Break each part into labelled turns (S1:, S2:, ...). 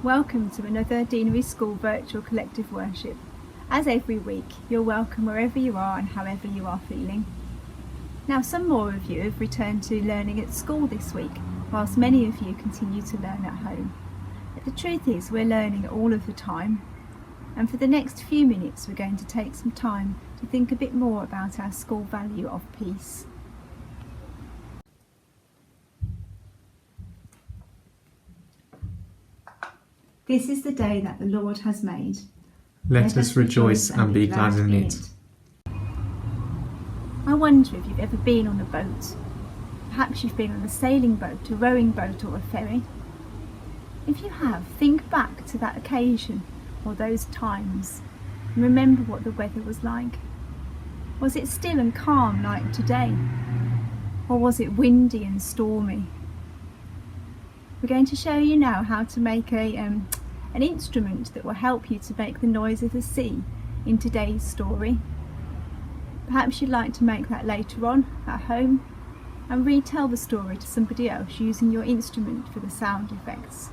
S1: Welcome to another Deanery School virtual collective worship. As every week, you're welcome wherever you are and however you are feeling. Now, some more of you have returned to learning at school this week, whilst many of you continue to learn at home. But the truth is, we're learning all of the time. And for the next few minutes, we're going to take some time to think a bit more about our school value of peace. This is the day that the Lord has made.
S2: Let us rejoice and be glad in it.
S1: I wonder if you've ever been on a boat. Perhaps you've been on a sailing boat, a rowing boat or a ferry. If you have, think back to that occasion or those times and remember what the weather was like. Was it still and calm like today? Or was it windy and stormy? We're going to show you now how to make an instrument that will help you to make the noise of the sea in today's story. Perhaps you'd like to make that later on at home and retell the story to somebody else using your instrument for the sound effects.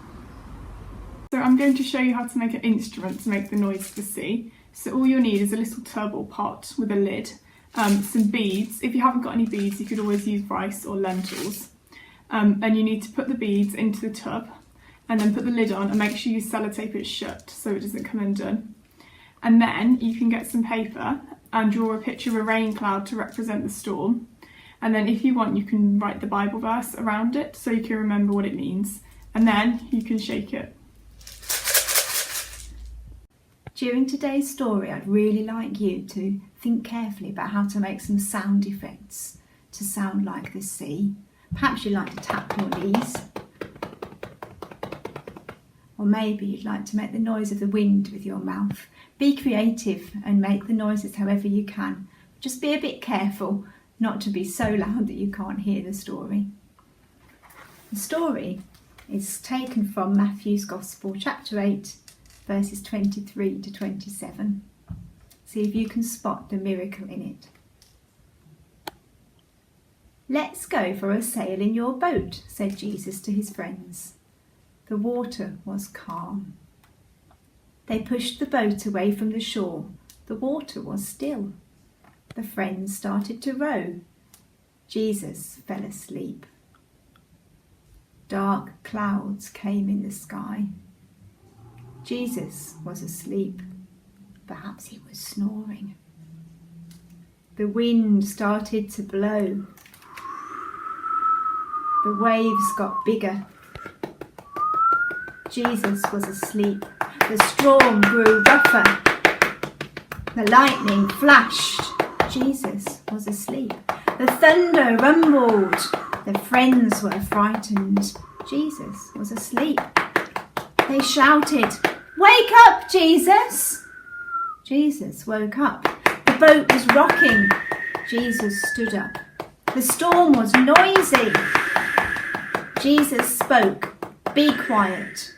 S3: So I'm going to show you how to make an instrument to make the noise of the sea. So all you'll need is a little tub or pot with a lid, some beads. If you haven't got any beads, you could always use rice or lentils. And you need to put the beads into the tub and then put the lid on and make sure you sellotape it shut so it doesn't come undone. And then you can get some paper and draw a picture of a rain cloud to represent the storm. And then if you want, you can write the Bible verse around it so you can remember what it means. And then you can shake it.
S1: During today's story, I'd really like you to think carefully about how to make some sound effects to sound like the sea. Perhaps you'd like to tap your knees. Or maybe you'd like to make the noise of the wind with your mouth. Be creative and make the noises however you can. Just be a bit careful not to be so loud that you can't hear the story. The story is taken from Matthew's Gospel, chapter 8, verses 23 to 27. See if you can spot the miracle in it. "Let's go for a sail in your boat," said Jesus to his friends. The water was calm. They pushed the boat away from the shore. The water was still. The friends started to row. Jesus fell asleep. Dark clouds came in the sky. Jesus was asleep. Perhaps he was snoring. The wind started to blow. The waves got bigger. Jesus was asleep. The storm grew rougher. The lightning flashed. Jesus was asleep. The thunder rumbled. The friends were frightened. Jesus was asleep. They shouted, "Wake up, Jesus!" Jesus woke up. The boat was rocking. Jesus stood up. The storm was noisy. Jesus spoke. "Be quiet,"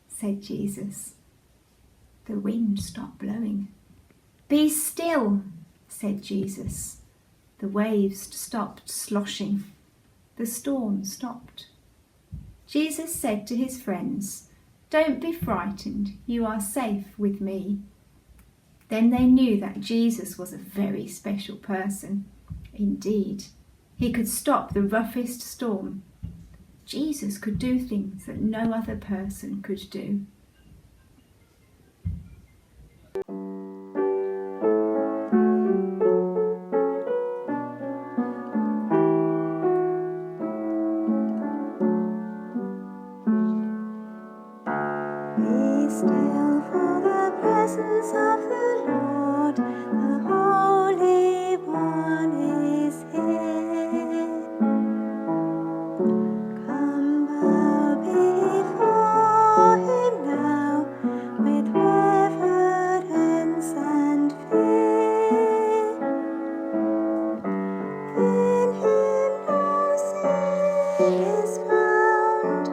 S1: said Jesus. The wind stopped blowing. "Be still," said Jesus. The waves stopped sloshing. The storm stopped. Jesus said to his friends, "Don't be frightened. You are safe with me." Then they knew that Jesus was a very special person. Indeed, he could stop the roughest storm. Jesus could do things that no other person could do.
S4: Be still for the presence of the Lord, the Holy One is here. Come bow before him now with reverence and fear. In him no sin is found.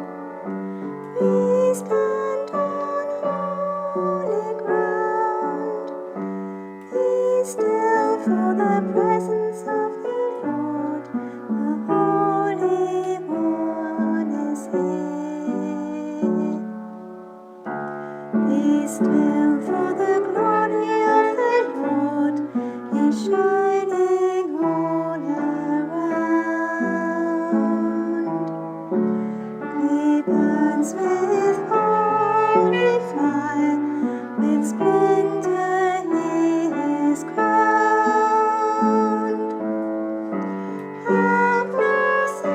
S4: We stand on holy ground. Be still for the presence of the Lord, the Holy One is here. still, for the glory of the Lord is shining all around. He burns with holy fire, with splendor he is crowned. How blessed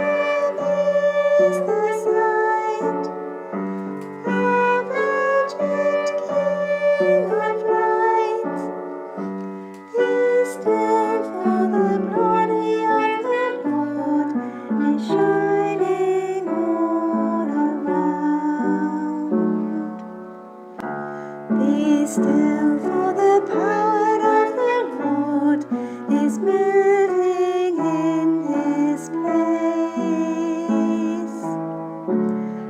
S4: is the sight, how radiant King of light. Be still, for the glory of the Lord is shining all around. Be still, for the power of the Lord is moving in this place.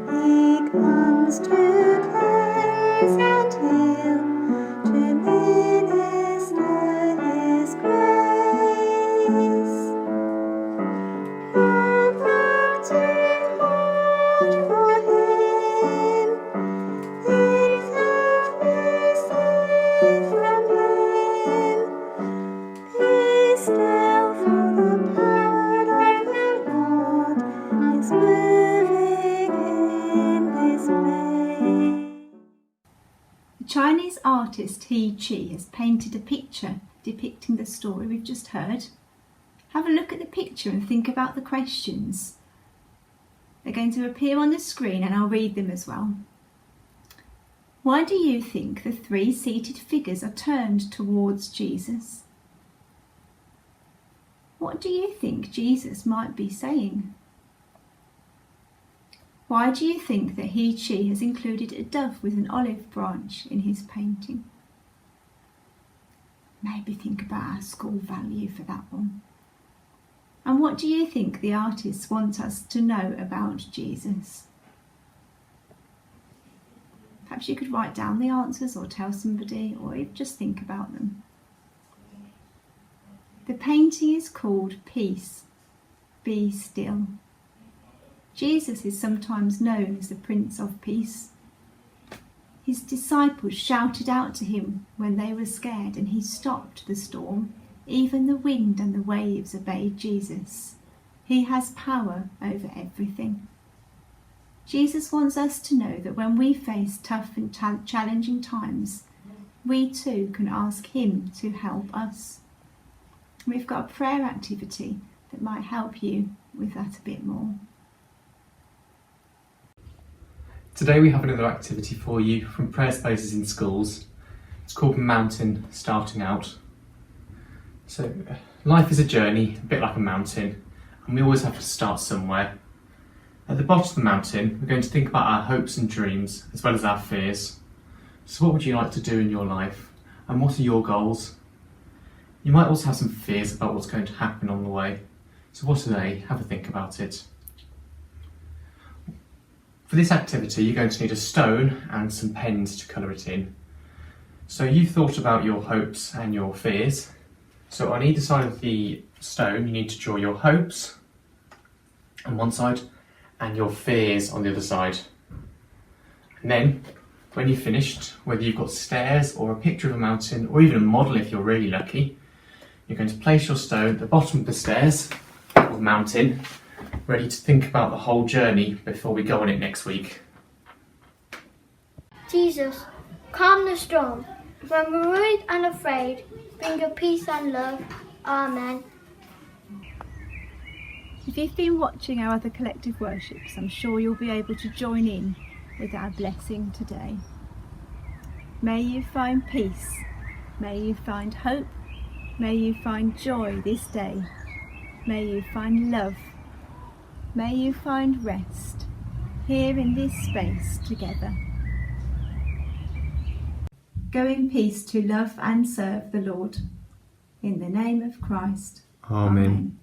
S4: He comes to cleanse and heal, to minister his grace. Love acting hard for him, in faith we sing from him. Be still, for the power of the Lord is moving in this place.
S1: The Chinese artist He Chi has painted a picture depicting the story we've just heard. Have a look at the picture and think about the questions. They're going to appear on the screen and I'll read them as well. Why do you think the three seated figures are turned towards Jesus? What do you think Jesus might be saying? Why do you think that He Chi has included a dove with an olive branch in his painting? Maybe think about our school value for that one. And what do you think the artists want us to know about Jesus? Perhaps you could write down the answers or tell somebody, or just think about them. The painting is called Peace, Be Still. Jesus is sometimes known as the Prince of Peace. His disciples shouted out to him when they were scared, and he stopped the storm. Even the wind and the waves obeyed Jesus. He has power over everything. Jesus wants us to know that when we face tough and challenging times, we too can ask him to help us. We've got a prayer activity that might help you with that a bit more.
S2: Today we have another activity for you from Prayer Spaces in Schools. It's called Mountain Starting Out. So life is a journey, a bit like a mountain, and we always have to start somewhere. At the bottom of the mountain, we're going to think about our hopes and dreams, as well as our fears. So what would you like to do in your life? And what are your goals? You might also have some fears about what's going to happen on the way. So what are they? Have a think about it. For this activity, you're going to need a stone and some pens to colour it in. So you've thought about your hopes and your fears. So on either side of the stone, you need to draw your hopes on one side and your fears on the other side. And then, when you've finished, whether you've got stairs or a picture of a mountain, or even a model if you're really lucky, you're going to place your stone at the bottom of the stairs, or the mountain, ready to think about the whole journey before we go on it next week.
S5: Jesus, calm the storm. When we're worried and afraid, bring your peace and love. Amen.
S1: If you've been watching our other collective worships, I'm sure you'll be able to join in with our blessing today. May you find peace. May you find hope. May you find joy this day. May you find love. May you find rest here in this space together. Go in peace to love and serve the Lord. In the name of Christ.
S2: Amen.